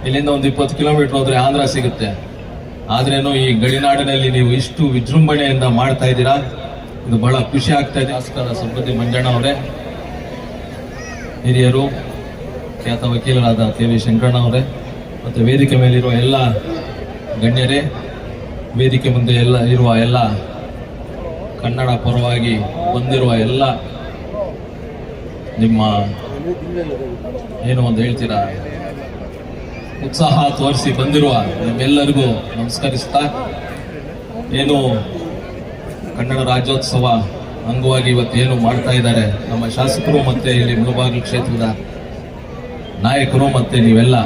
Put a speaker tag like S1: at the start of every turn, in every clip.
S1: ಇಲ್ಲಿಂದ ಒಂದು 20 ಕಿಲೋಮೀಟರ್ ಹೋದ್ರೆ ಆಂಧ್ರ ಸಿಗುತ್ತೆ. ಆದ್ರೇನು ಈ ಗಡಿನಾಡಿನಲ್ಲಿ ನೀವು ಇಷ್ಟು ವಿಜೃಂಭಣೆಯಿಂದ ಮಾಡ್ತಾ ಇದ್ದೀರಾ, ಇದು ಬಹಳ ಖುಷಿ ಆಗ್ತಾ ಇದೆ. ಶಾಸಕರ ಸಬ್ಬದಿ ಮಂಜಣ್ಣ ಅವರೇ, ಹಿರಿಯರು, ಖ್ಯಾತ ವಕೀಲರಾದ ಕೆ ವಿ ಶಂಕರಣ್ಣ ಅವರೇ, ಮತ್ತು ವೇದಿಕೆ ಮೇಲಿರುವ ಎಲ್ಲ ಗಣ್ಯರೇ, ವೇದಿಕೆ ಮುಂದೆ ಇರುವ ಎಲ್ಲ ಕನ್ನಡ ಪರವಾಗಿ ಬಂದಿರುವ ಎಲ್ಲ ನಿಮ್ಮ ಏನು ಒಂದು ಹೇಳ್ತೀರಾ ಉತ್ಸಾಹ ತೋರಿಸಿ ಬಂದಿರುವ ನಿಮ್ಮೆಲ್ಲರಿಗೂ ನಮಸ್ಕರಿಸ್ತಾ, ಏನು ಕನ್ನಡ ರಾಜ್ಯೋತ್ಸವ ಅಂಗವಾಗಿ ಇವತ್ತೇನು ಮಾಡ್ತಾ ಇದ್ದಾರೆ ನಮ್ಮ ಶಾಸಕರು ಮತ್ತೆ ಇಲ್ಲಿ ಮುಳಬಾಗಿಲು ಕ್ಷೇತ್ರದ ನಾಯಕರು ಮತ್ತೆ ನೀವೆಲ್ಲ,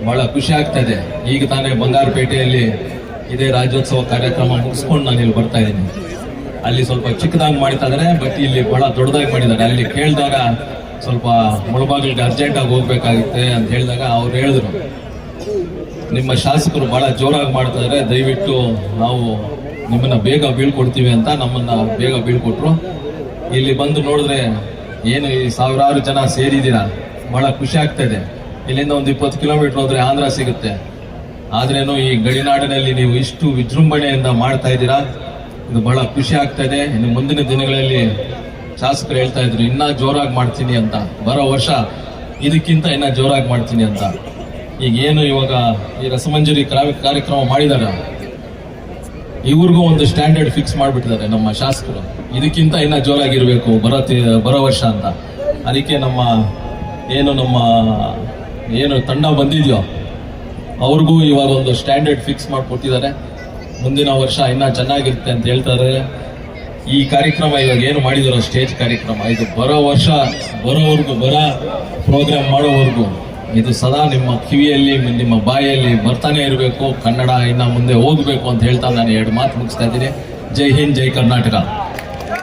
S1: ಬಹಳ ಖುಷಿ ಆಗ್ತಾ ಇದೆ. ಈಗ ತಾನೇ ಬಂಗಾರಪೇಟೆಯಲ್ಲಿ ಇದೇ ರಾಜ್ಯೋತ್ಸವ ಕಾರ್ಯಕ್ರಮ ಮುಗಿಸ್ಕೊಂಡು ನಾನು ಇಲ್ಲಿ ಬರ್ತಾ ಇದ್ದೀನಿ. ಅಲ್ಲಿ ಸ್ವಲ್ಪ ಚಿಕ್ಕದಾಗಿ ಮಾಡ್ತಾ ಇದ್ದಾರೆ, ಬಟ್ ಇಲ್ಲಿ ಬಹಳ ದೊಡ್ಡದಾಗಿ ಮಾಡಿದ್ದಾರೆ. ಅಲ್ಲಿ ಕೇಳಿದಾಗ ಸ್ವಲ್ಪ ಮುಳಬಾಗಿಲಿಗೆ ಅರ್ಜೆಂಟಾಗಿ ಹೋಗ್ಬೇಕಾಗುತ್ತೆ ಅಂತ ಹೇಳಿದಾಗ ಅವ್ರು ಹೇಳಿದ್ರು, ನಿಮ್ಮ ಶಾಸಕರು ಬಹಳ ಜೋರಾಗಿ ಮಾಡ್ತಾ ಇದ್ದಾರೆ, ದಯವಿಟ್ಟು ನಾವು ನಿಮ್ಮನ್ನ ಬೇಗ ಬೀಳ್ಕೊಡ್ತೀವಿ ಅಂತ ನಮ್ಮನ್ನ ಬೇಗ ಬೀಳ್ಕೊಟ್ರು. ಇಲ್ಲಿ ಬಂದು ನೋಡಿದ್ರೆ ಏನು ಈ ಸಾವಿರಾರು ಜನ ಸೇರಿದ್ದೀರಾ, ಬಹಳ ಖುಷಿ ಆಗ್ತಾ ಇದೆ. ಇಲ್ಲಿಂದ ಒಂದು 20 ಕಿಲೋಮೀಟರ್ ಹೋದ್ರೆ ಆಂಧ್ರ ಸಿಗುತ್ತೆ. ಆದ್ರೇನು ಈ ಗಡಿನಾಡಿನಲ್ಲಿ ನೀವು ಇಷ್ಟು ವಿಜೃಂಭಣೆಯಿಂದ ಮಾಡ್ತಾ ಇದ್ದೀರಾ, ಇದು ಬಹಳ ಖುಷಿ ಆಗ್ತಾ ಇದೆ. ಇನ್ನು ಮುಂದಿನ ದಿನಗಳಲ್ಲಿ ಶಾಸಕರು ಹೇಳ್ತಾ ಇದ್ರು ಇನ್ನೂ ಜೋರಾಗಿ ಮಾಡ್ತೀನಿ ಅಂತ, ಬರೋ ವರ್ಷ ಇದಕ್ಕಿಂತ ಇನ್ನೂ ಜೋರಾಗಿ ಮಾಡ್ತೀನಿ ಅಂತ. ಈಗ ಏನು ಇವಾಗ ಈ ರಸಮಂಜರಿ ಕಾರ್ಯಕ್ರಮ ಮಾಡಿದ್ದಾರೆ, ಇವ್ರಿಗೂ ಒಂದು ಸ್ಟ್ಯಾಂಡರ್ಡ್ ಫಿಕ್ಸ್ ಮಾಡಿಬಿಟ್ಟಿದ್ದಾರೆ ನಮ್ಮ ಶಾಸಕರು, ಇದಕ್ಕಿಂತ ಇನ್ನೂ ಜೋರಾಗಿರ್ಬೇಕು ಬರೋ ವರ್ಷ ಅಂತ. ಅದಕ್ಕೆ ನಮ್ಮ ಏನು ತಂಡ ಬಂದಿದೆಯೋ ಅವ್ರಿಗೂ ಇವಾಗ ಒಂದು ಸ್ಟ್ಯಾಂಡರ್ಡ್ ಫಿಕ್ಸ್ ಮಾಡಿಕೊಟ್ಟಿದ್ದಾರೆ. ಮುಂದಿನ ವರ್ಷ ಇನ್ನೂ ಚೆನ್ನಾಗಿರುತ್ತೆ ಅಂತ ಹೇಳ್ತಾರೆ. ಈ ಕಾರ್ಯಕ್ರಮ ಇವಾಗ ಏನು ಮಾಡಿದಾರೋ ಸ್ಟೇಜ್ ಕಾರ್ಯಕ್ರಮ, ಇದು ಬರೋ ವರ್ಷ ಬರೋವರೆಗೂ, ಪ್ರೋಗ್ರಾಮ್ ಮಾಡೋವರೆಗೂ ಇದು ಸದಾ ನಿಮ್ಮ ಕಿವಿಯಲ್ಲಿ ನಿಮ್ಮ ಬಾಯಲ್ಲಿ ಬರ್ತಾನೆ ಇರಬೇಕು. ಕನ್ನಡ ಇನ್ನ ಮುಂದೆ ಹೋಗಬೇಕು ಅಂತ ಹೇಳ್ತಾ ನಾನು 2 ಮಾತು ಮುಗಿಸ್ತಾ ಇದ್ದೀನಿ. ಜೈ ಹಿಂದ್, ಜೈ ಕರ್ನಾಟಕ.